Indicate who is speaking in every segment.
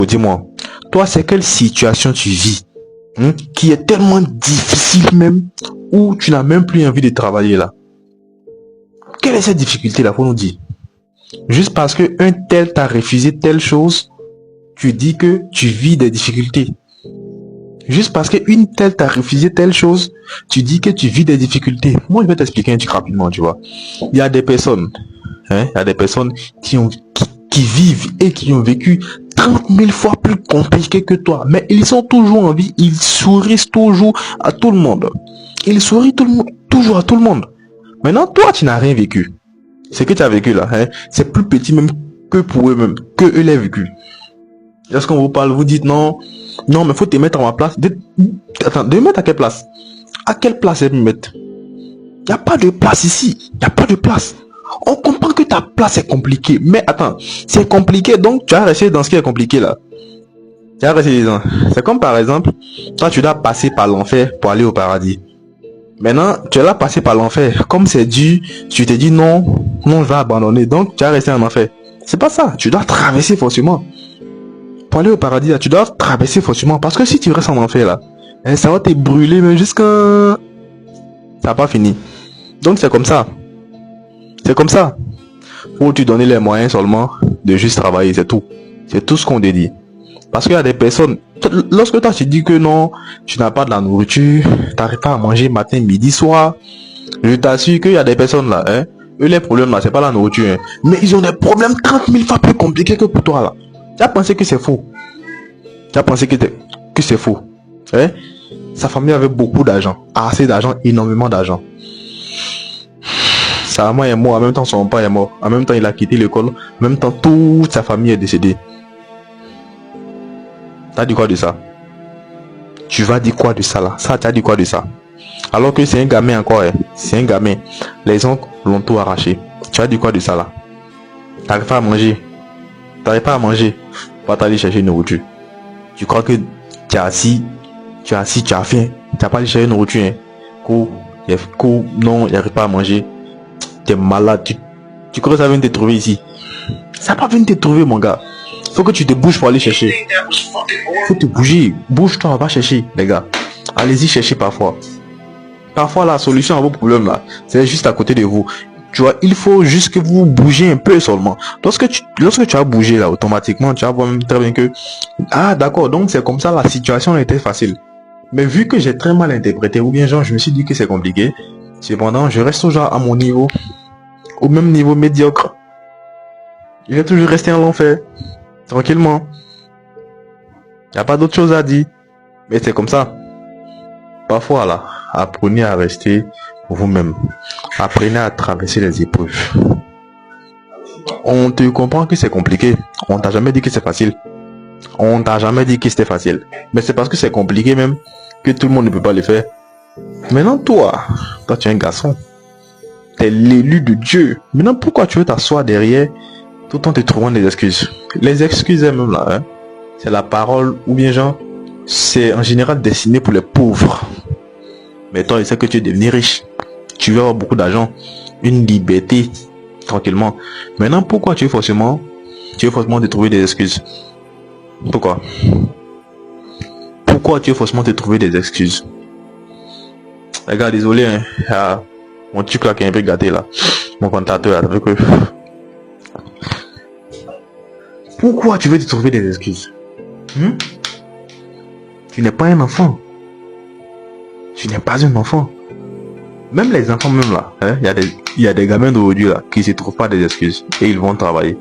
Speaker 1: Dis-moi, toi, c'est quelle situation tu vis qui est tellement difficile même, où tu n'as même plus envie de travailler là? Quelle est cette difficulté là, faut nous dire? Juste parce que un tel t'a refusé telle chose, tu dis que tu vis des difficultés. Juste parce qu'une telle t'a refusé telle chose, tu dis que tu vis des difficultés. Moi, je vais t'expliquer un truc rapidement, tu vois. Il y a des personnes, il y a des personnes qui vivent et qui ont vécu 30 000 fois plus compliqué que toi. Mais ils sont toujours en vie, ils sourient toujours à tout le monde. Ils sourient toujours à tout le monde. Maintenant, toi, tu n'as rien vécu. Ce que tu as vécu là, c'est plus petit même que pour eux-mêmes, que eux l'aient vécu. Lorsqu'on vous parle, vous dites non, non, mais faut te mettre à ma place. Attends, de me mettre à quelle place? À quelle place elle me mettre? Il n'y a pas de place ici. Il n'y a pas de place. On comprend que ta place est compliquée. Mais attends, c'est compliqué, donc tu vas rester dans ce qui est compliqué là. Tu vas rester dedans. C'est comme par exemple, toi tu dois passer par l'enfer pour aller au paradis. Maintenant, tu es là passé par l'enfer. Comme c'est dur, tu te dis non, non, je vais abandonner. Donc tu vas rester en enfer. C'est pas ça. Tu dois traverser forcément. Pour aller au paradis, là, tu dois traverser forcément. Parce que si tu restes en enfer là, ça va te brûler même jusqu'à... Ça n'a pas fini. Donc c'est comme ça. C'est comme ça. Faut te donner les moyens seulement de juste travailler, c'est tout. C'est tout ce qu'on te dit. Parce qu'il y a des personnes, lorsque toi tu dis que non, tu n'as pas de la nourriture, tu n'arrives pas à manger matin, midi, soir, je t'assure qu'il y a des personnes là, eux les problèmes là, c'est pas la nourriture, mais ils ont des problèmes 30 000 fois plus compliqués que pour toi là. Tu as pensé que c'est faux. Tu as pensé que c'est faux. Sa famille avait beaucoup d'argent, assez d'argent, énormément d'argent. Sa maman est morte, en même temps son père est mort, en même temps il a quitté l'école, en même temps toute sa famille est décédée. T'as dit quoi de ça? Tu vas dire quoi de ça là? Ça, t'as dit quoi de ça? Alors que c'est un gamin encore, c'est un gamin. Les oncles l'ont tout arraché. Tu vas dire quoi de ça là? T'arrives pas à manger. T'arrives pas à manger. Va t'aller chercher une nourriture. Tu crois que tu es assis, tu as faim. Tu n'as pas allé chercher une nourriture. Non, il n'arrive pas à manger. Tu es malade. Tu crois que ça vient te trouver ici? Ça va pas venir te trouver mon gars. Faut que tu te bouges pour aller chercher. Faut te bouger. Bouge-toi, va chercher, les gars. Allez-y chercher parfois. Parfois, la solution à vos problèmes là, c'est juste à côté de vous. Tu vois, il faut juste que vous bougez un peu seulement. Lorsque tu as bougé là, automatiquement, tu vas voir même très bien que, ah d'accord, donc c'est comme ça, la situation était facile. Mais vu que j'ai très mal interprété, ou bien genre, je me suis dit que c'est compliqué, cependant, je reste toujours à mon niveau, au même niveau médiocre. Je vais toujours rester en l'enfer. Tranquillement. Il n'y a pas d'autre chose à dire. Mais c'est comme ça. Parfois là, apprenez à rester vous-même. Apprenez à traverser les épreuves. On te comprend que c'est compliqué. On t'a jamais dit que c'est facile. On t'a jamais dit que c'était facile. Mais c'est parce que c'est compliqué même que tout le monde ne peut pas le faire. Maintenant toi tu es un garçon. Tu es l'élu de Dieu. Maintenant pourquoi tu veux t'asseoir derrière tout en te trouvant des excuses? Les excuses même là, c'est la parole ou bien genre, c'est en général destiné pour les pauvres. Mais toi, il sait que tu es devenu riche. Tu veux avoir beaucoup d'argent, une liberté, tranquillement. Maintenant, pourquoi tu veux forcément te trouver des excuses? Pourquoi tu veux forcément te trouver des excuses? Les gars, désolé, mon truc là qui est un peu gâté là. Mon contacteur là, que... Pourquoi tu veux te trouver des excuses? Tu n'es pas un enfant. Tu n'es pas un enfant. Même les enfants même là, il y a des gamins d'aujourd'hui là qui ne se trouvent pas des excuses. Et ils vont travailler.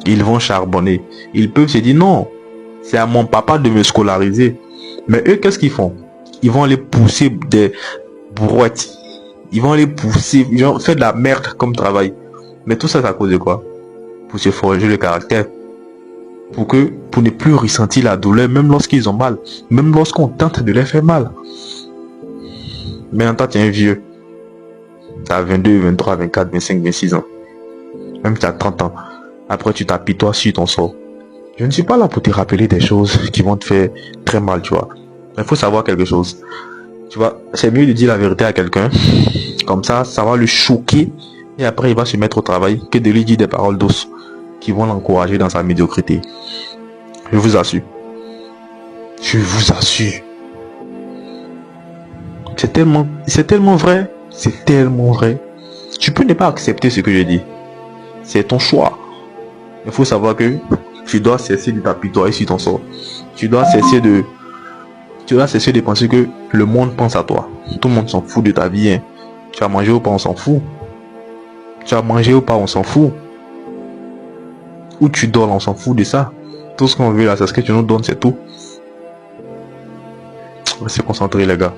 Speaker 1: Ils vont charbonner. Ils peuvent se dire non, c'est à mon papa de me scolariser. Mais eux, qu'est-ce qu'ils font? Ils vont aller pousser des brouettes. Ils vont aller pousser, ils vont faire de la merde comme travail. Mais tout ça, c'est à cause de quoi? Pour se forger le caractère. Pour ne plus ressentir la douleur, même lorsqu'ils ont mal. Même lorsqu'on tente de les faire mal. Mais en temps, tu es un vieux. Tu as 22, 23, 24, 25, 26 ans. Même tu as 30 ans. Après, tu t'apitoies sur ton sort. Je ne suis pas là pour te rappeler des choses qui vont te faire très mal, tu vois. Mais il faut savoir quelque chose. Tu vois, c'est mieux de dire la vérité à quelqu'un. Comme ça va le choquer. Et après, il va se mettre au travail que de lui dire des paroles douces qui vont l'encourager dans sa médiocrité. Je vous assure. Je vous assure. C'est tellement vrai. C'est tellement vrai. Tu peux ne pas accepter ce que je dis. C'est ton choix. Il faut savoir que tu dois cesser de t'apitoyer sur ton sort. Tu dois cesser de penser que le monde pense à toi. Tout le monde s'en fout de ta vie. Hein. Tu as mangé ou pas, on s'en fout. Tu as mangé ou pas, on s'en fout. Où tu dors, on s'en fout de ça. Tout ce qu'on veut là, c'est ce que tu nous donnes, c'est tout. On va se concentrer les gars.